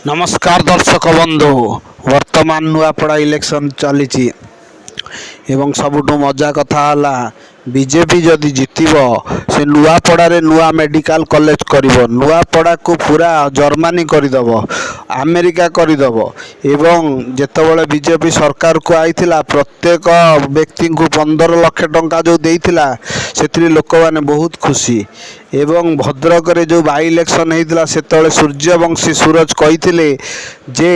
नमस्कार दर्शक बंधु वर्तमान नुआपड़ा इलेक्शन चली एवं सबुठु मजा कथा है बीजेपी जदि जितब से नुआपड़ारे नुआ मेडिकल कॉलेज करिवो नुआपड़ा को पूरा जर्मनी करदेव अमेरिका करदेव एवं जेतबले बीजेपी सरकार को आईथिला प्रत्येक व्यक्ति को 15 लाख टंका जो देइथिला सेथि लोक माने बहुत खुशी एवं भद्रक रे जो बाई इलेक्शन होता से सूर्यवंशी सूरज कही जे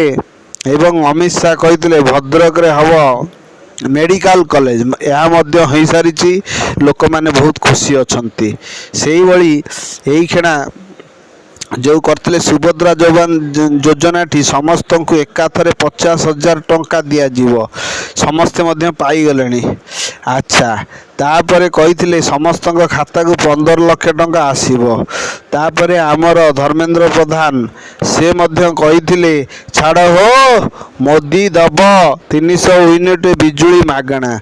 एवं अमित शाह कही भद्रक रे हम मेडिकल कॉलेज यह हो सारी लोक मैंने बहुत खुशी अच्छा से ही खेणा जो करते सुभद्रा योजना टी समस्त को एकाथरे 50,000 टंका दिज्व समस्ते पाईगले। अच्छा तापर कही समस्त खाता को 15 लाख टंका आसव तापर आमर धर्मेंद्र प्रधान से कही छाड़ हो मोदी दब 300 यूनिट बिजुली मागणा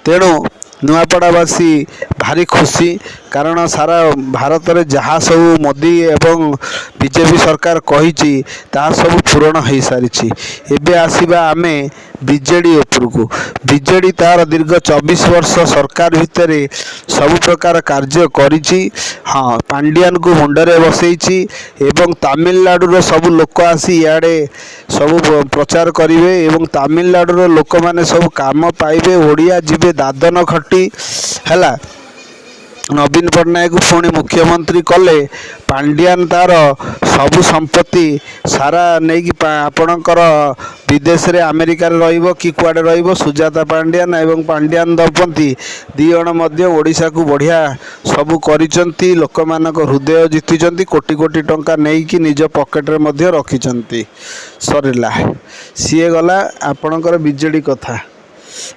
तेणु नुआपड़ावासी भारी खुशी कारण सारा भारत में जहाँ सब मोदी एवं बीजेपी सरकार कही सब पूरण हो सारी एवं आसवा आम बीजेडी उपरकू बीजेडी तार दीर्घ 24 वर्ष सरकार भितर सब प्रकार कार्य करिछि। हाँ पांडियान को मुंडरे बसई एवं तमिलनाडु सब लोक आसी इे सब प्रचार करेंगे एवं तमिलनाडु लोक मैंने सब काम पाइबे ओडिया जीवे दादन खटी है नवीन पट्टनायक पुणी मुख्यमंत्री कले पांडियान तार सबु संपत्ति सारा नहीं कि आपणकर विदेश रे अमेरिका रे कि कुआडे रहिबो सुजाता पांडियान एवं पांडियान दंपति दी जण ओडिशा को बढ़िया सबू करिसंती लोक मानक हृदय जीतिचंती कोटी कोटी टंका नहीं कि निज पॉकेट रे मध्य रखिचंती सरिला सीए गला आपणकर बीजेडी कथा।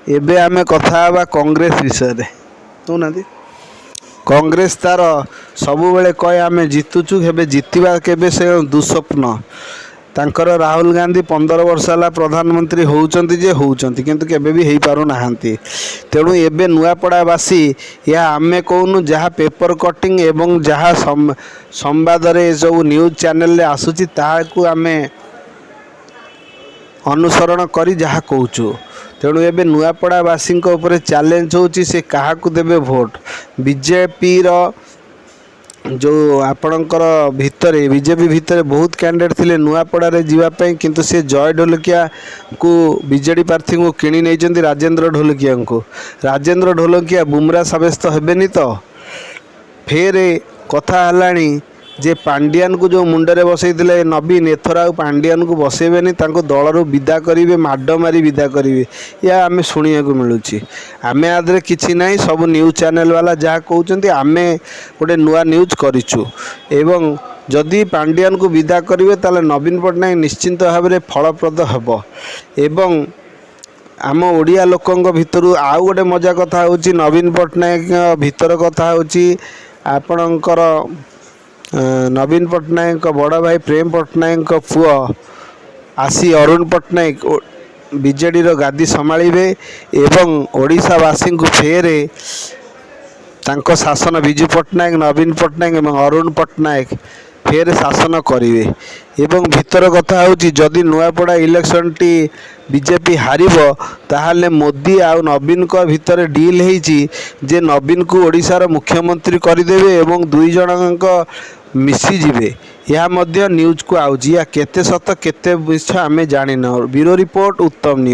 एबे आमे कथा हवा कांग्रेस विषय रे तो नादी कांग्रेस तार सबु बेले कहे आम जितुचु हेबे जितवा केबे से दुस्वप्न तांकर राहुल गांधी 15 वर्ष है प्रधानमंत्री होउचंती जे होउचंती किंतु केबे भी हेई पारु नाहांती तेणु एबे नुआपड़ावासी या आमे कहूनु जहाँ पेपर कटिंग एवं जहाँ संवाद रे सब न्यूज चैनल रे आसुची ताहाकू आमे अनुसरण करी जहाँ कहूचु तेणु एबे नुआपड़ावासी चैलेंज होची से काहाकू देबे भोट बीजेपी रो जो आपणकर भितर बीजेपी भितर बहुत कैंडिडेट थिले नुआपड़ारे जीवापाई किंतु से जय ढोलकिया को बीजेडी प्रार्थी को किणी नहीं राजेंद्र ढोलकिया को राजेंद्र ढोलकिया बुमरा साब्यस्त हेबेनी तो फेर कथा हलानी जे पांडियान को जो मुंडरे बसई नवीन एथर आ पांडियान को बसैबेनी दलर विदा करेंगे माड मारी विदा करेंगे या आम शुणा मिलूँ आम आदि किसी ना सब न्यूज चैनल वाला जहाँ कहते आम गोटे नुआ न्यूज करूँ एवं जदि पांडियान को विदा करेंगे ताले नवीन पट्टनायक निश्चिंत भाव में फलप्रद हेब एवं आम ओडिया लोकों भितर आउ गोटे मजा कथा होची नवीन पट्टनायक भितर कथा होची आपणकर नवीन पट्टनायक बड़ भाई प्रेम पट्टनायक पुआ आसी अरुण पट्टनायक बीजेडी रो गादी संभाळिबे एवं ओडिशावासी को फेरे तांको शासन विजु पट्टनायक नवीन पट्टनायक एवं अरुण पट्टनायक फेर शासन करेंगे एवं भितर कथा होची जदि नुआपड़ा इलेक्शन टी बीजेपी हारिबो ताहाले मोदी आ नवीन को भितर डील होईची जे नवीन को ओडिशार मुख्यमंत्री करदेवे एवं दुई जनक मिसीजिवे यह न्यूज को आउची या केते सत केते मिछ आमे जानिना। ब्यूरो रिपोर्ट उत्तम न्यूज।